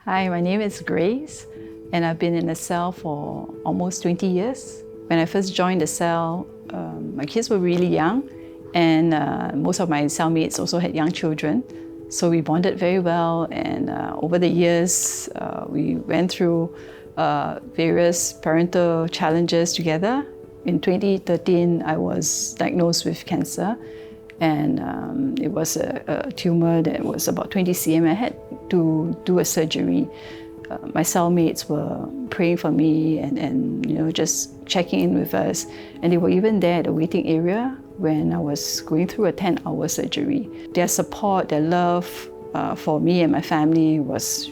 Hi, my name is Grace, and I've been in the cell for almost 20 years. When I first joined the cell, my kids were really young, and most of my cellmates also had young children. So we bonded very well, and over the years, we went through various parental challenges together. In 2013, I was diagnosed with cancer, and it was a tumor that was about 20 cm. I had to do a surgery. My cellmates were praying for me and just checking in with us, and they were even there at the waiting area when I was going through a 10-hour surgery. Their support, their love for me and my family was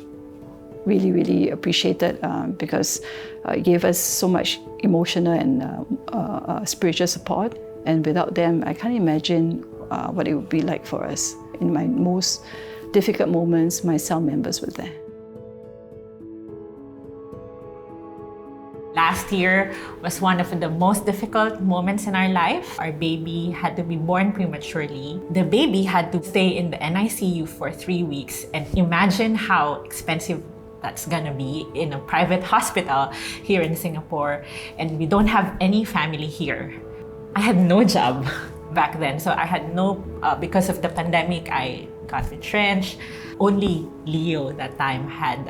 really, really appreciated because it gave us so much emotional and spiritual support. And without them, I can't imagine what it would be like for us. In my most difficult moments, my cell members were there. Last year was one of the most difficult moments in our life. Our baby had to be born prematurely. The baby had to stay in the NICU for 3 weeks, and imagine how expensive that's gonna be in a private hospital here in Singapore, and we don't have any family here. I had no job back then, so I had no, because of the pandemic, I got retrenched. Only Leo that time had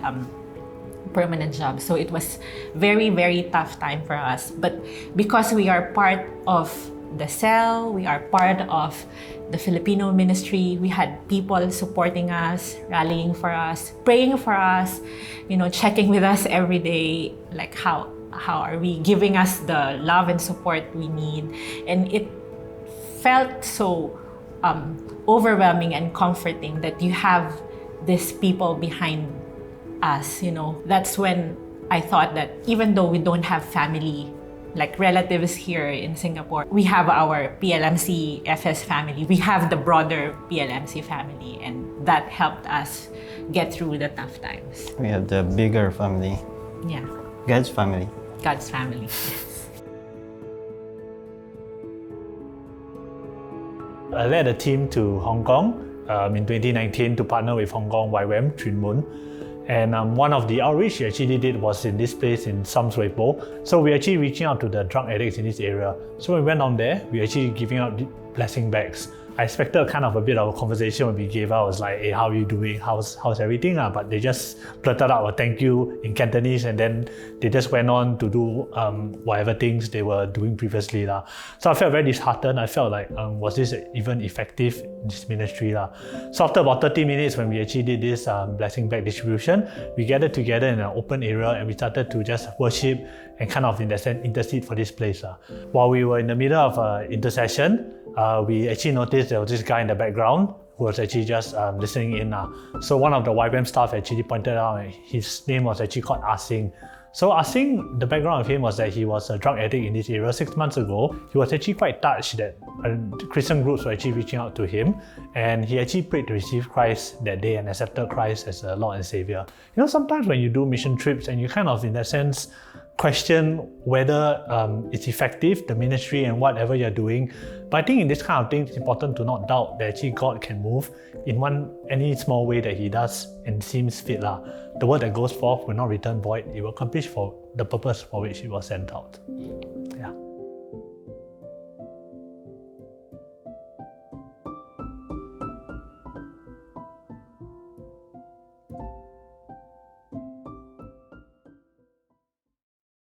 permanent job. So it was very, very tough time for us. But because we are part of the cell, we are part of the Filipino ministry, we had people supporting us, rallying for us, praying for us, checking with us every day, like how are we, giving us the love and support we need. And it felt so overwhelming and comforting that you have these people behind us, That's when I thought that even though we don't have family, like relatives here in Singapore, we have our PLMC FS family, we have the broader PLMC family, and that helped us get through the tough times. We have the bigger family. Yeah. God's family. God's family, yes. I led a team to Hong Kong in 2019 to partner with Hong Kong YWAM, Trin Mun. And one of the outreach we actually did was in this place in Sam Sui Po. So we're actually reaching out to the drug addicts in this area. So when we went on there, we actually giving out blessing bags. I expected kind of a bit of a conversation when we gave out. I was like, hey, how are you doing? How's everything? But they just blurted out a thank you in Cantonese, and then they just went on to do whatever things they were doing previously. So I felt very disheartened. I felt like, was this even effective in this ministry? So after about 30 minutes, when we actually did this blessing bag distribution, we gathered together in an open area and we started to just worship and kind of, in that sense, intercede for this place. While we were in the middle of intercession, we actually noticed there was this guy in the background who was actually just listening in. So one of the YWAM staff actually pointed out his name was actually called Asing. So Asing, the background of him was that he was a drug addict in this area 6 months ago. He was actually quite touched that Christian groups were actually reaching out to him, and he actually prayed to receive Christ that day and accepted Christ as a Lord and Savior. Sometimes when you do mission trips and you kind of, in that sense, question whether it's effective, the ministry and whatever you're doing. But I think in this kind of thing, it's important to not doubt that actually God can move in any small way that He does and seems fit. The word that goes forth will not return void. It will accomplish for the purpose for which it was sent out.